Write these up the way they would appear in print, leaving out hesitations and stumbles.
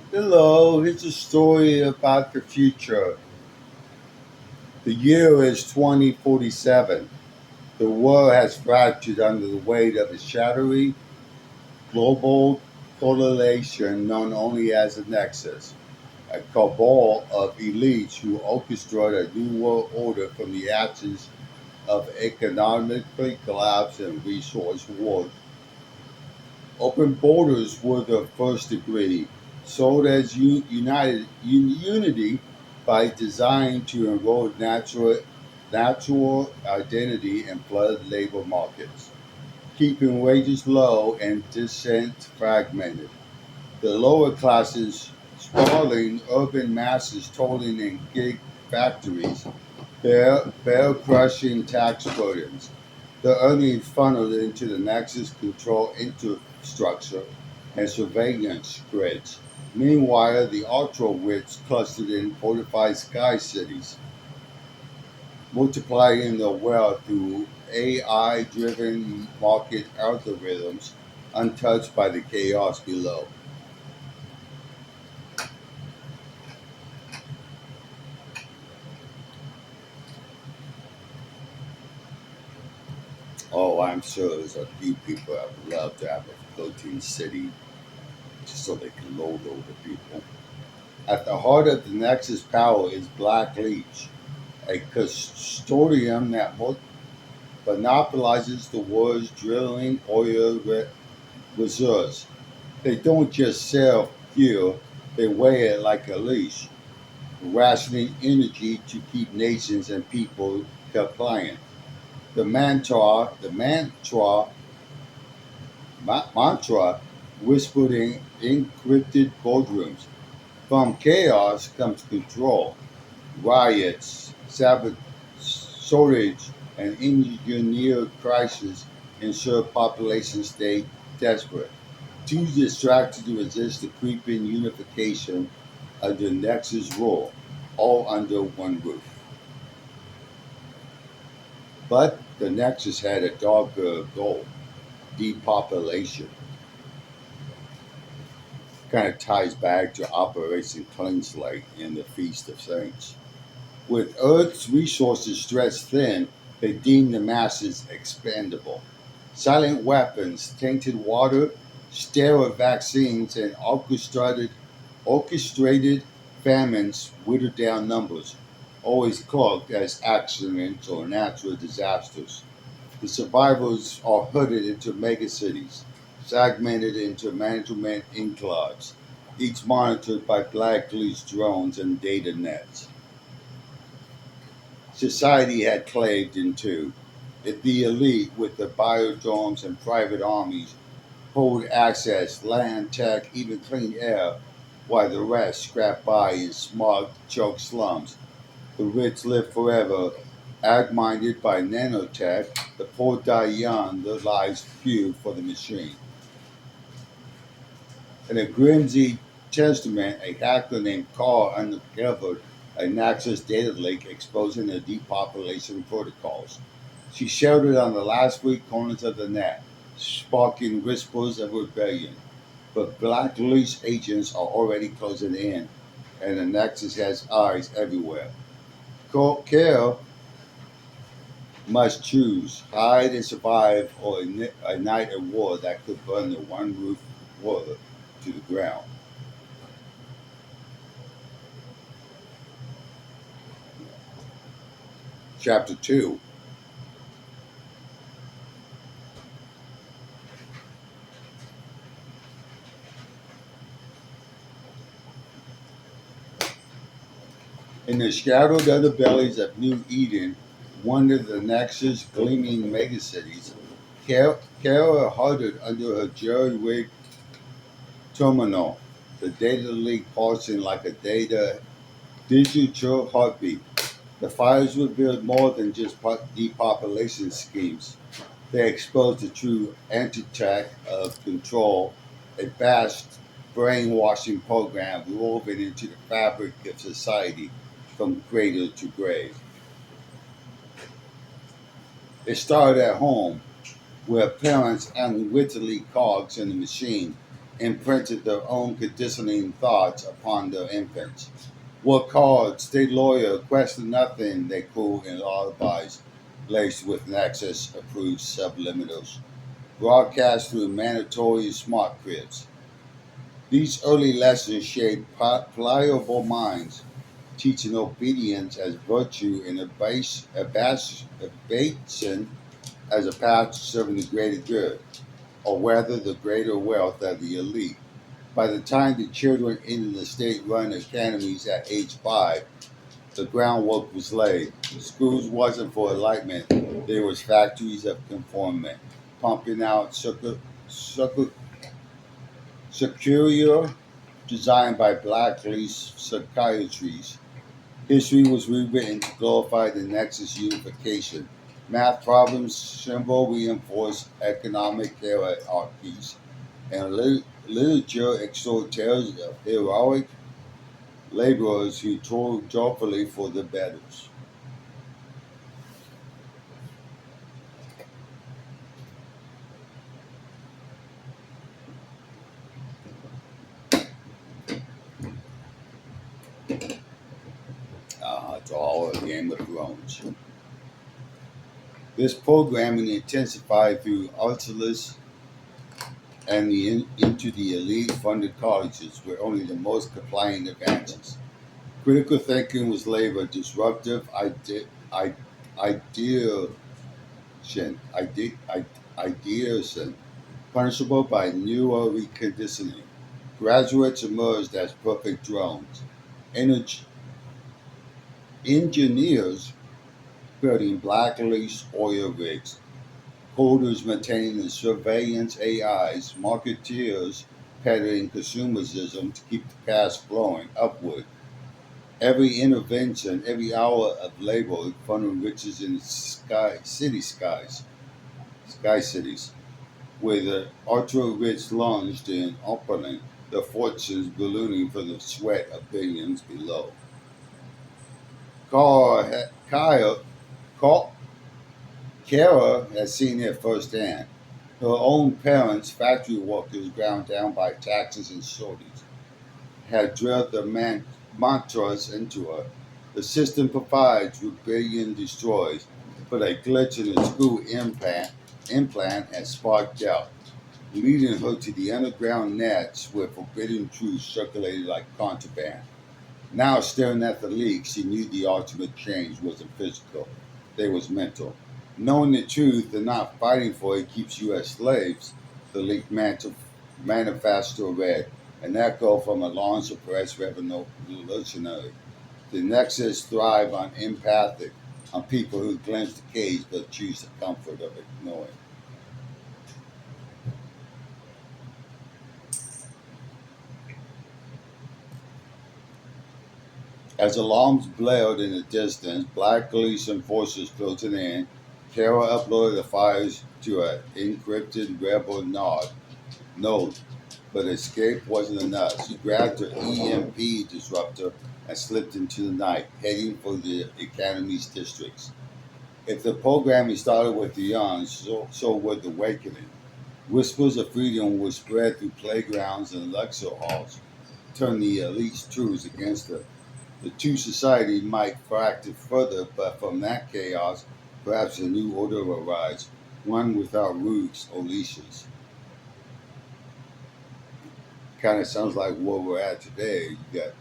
Hello, here's a story about the future. The year is 2047. The world has fractured under the weight of a shadowy global coalition known only as the Nexus, a cabal of elites who orchestrate a new world order from the ashes of economic collapse and resource wars. Open borders were the first degree, sold as unity by design to erode natural identity and flood labor markets, keeping wages low and dissent fragmented. The lower classes sprawling urban masses toiling in gig factories bear crushing tax burdens. The earnings funneled into the Nexus control infrastructure and surveillance grids. Meanwhile, the ultra-rich clustered in fortified sky cities, multiplying their wealth through AI-driven market algorithms untouched by the chaos below. Oh, I'm sure there's a few people that would love to have a floating city just so they can load over people. At the heart of the Nexus power is Black Leech, a custodian that monopolizes the world's drilling oil reserves. They don't just sell fuel, they wear it like a leash, rationing energy to keep nations and people compliant. The mantra whispered in encrypted boardrooms. From chaos comes control. Riots, shortage, and engineered crisis ensure populations stay desperate, too distracted to resist the creeping unification of the Nexus rule, all under one roof. But the Nexus had a darker goal: depopulation. Kind of ties back to Operation Clean Slate and the Feast of Saints. With Earth's resources stretched thin, they deemed the masses expendable. Silent weapons, tainted water, sterile vaccines, and orchestrated famines whittled down numbers, always cloaked as accidents or natural disasters. The survivors are hooded into megacities, segmented into management enclaves, each monitored by black leaf drones and data nets. Society had claved in two. If the elite, with their biodomes and private armies, hold access, land, tech, even clean air, while the rest scrap by in smog choked slums. The rich live forever, ag-minded by nanotech. The poor die young, their lives few for the machine. In a Grimsby testament, a hacker named Carl uncovered a Nexus data leak exposing the depopulation protocols. She shouted on the last weak corners of the net, sparking whispers of rebellion. But Black Leash agents are already closing in, and the Nexus has eyes everywhere. Care must choose hide and survive or ignite a war that could burn the one roof world to the ground. Chapter 2. In the shadowed underbellies of New Eden, one of the Nexus gleaming megacities, Kara huddled under her jury-rigged terminal, the data leak pulsing like a digital heartbeat. The fires revealed more than just depopulation schemes. They exposed the true anti-tech of control, a vast brainwashing program woven into the fabric of society from cradle to grave. It started at home, where parents unwittingly cogs in the machine, imprinted their own conditioning thoughts upon their infants. Work hard, stay loyal, question nothing, they cool in lullabies laced with Nexus approved subliminals, broadcast through mandatory smart cribs. These early lessons shape pliable minds, teaching obedience as virtue and evasion as a path to serving the greater good, or rather the greater wealth of the elite. By the time the children entered the state-run academies at age 5, the groundwork was laid. Schools wasn't for enlightenment; they was factories of conformment, pumping out secure designed by black lace psychiatries. History was rewritten to glorify the Nexus unification. Math problems symbol reinforced economic hierarchies, and literature extolled tales of heroic laborers who toiled joyfully for the betters. It's all a Game of Thrones. This programming intensified through Archelaus and into the elite-funded colleges where only the most compliant advances. Critical thinking was labeled disruptive ideation, ideation, punishable by newer reconditioning. Graduates emerged as perfect drones. Energy engineers building black lace oil rigs, coders maintaining the surveillance AIs, marketeers peddling consumerism to keep the cash flowing upward. Every intervention, every hour of labor funneled riches in sky cities, where the ultra rich lunged in opulent, their fortunes ballooning for the sweat of billions below. Kyle, Kara has seen it firsthand. Her own parents, factory workers ground down by taxes and shortages, had drilled the mantras into her. The system provides, rebellion destroys, but a glitch in the school implant has sparked out, leading her to the underground nets where forbidden truths circulated like contraband. Now, staring at the leak, she knew the ultimate change wasn't physical, they was mental. Knowing the truth and not fighting for it keeps you as slaves, the leak manifesto read, an echo from a long suppressed revolutionary. The Nexus thrive on empathic, on people who glimpse the cage but choose the comfort of ignoring. As alarms blared in the distance, black police enforcers filtered in. Kara uploaded the files to an encrypted rebel node, but escape wasn't enough. She grabbed her EMP disruptor and slipped into the night, heading for the Academy's districts. If the programming started with the young, so would the awakening. Whispers of freedom would spread through playgrounds and lecture halls, turn the elite's truths against her. The two societies might fracture further, but from that chaos, perhaps a new order will arise, one without roots or leashes. Kind of sounds like where we're at today. You got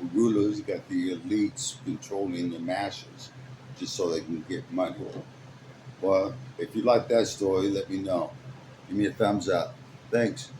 the rulers, you got the elites controlling the masses just so they can get money. Well, if you like that story, let me know. Give me a thumbs up. Thanks.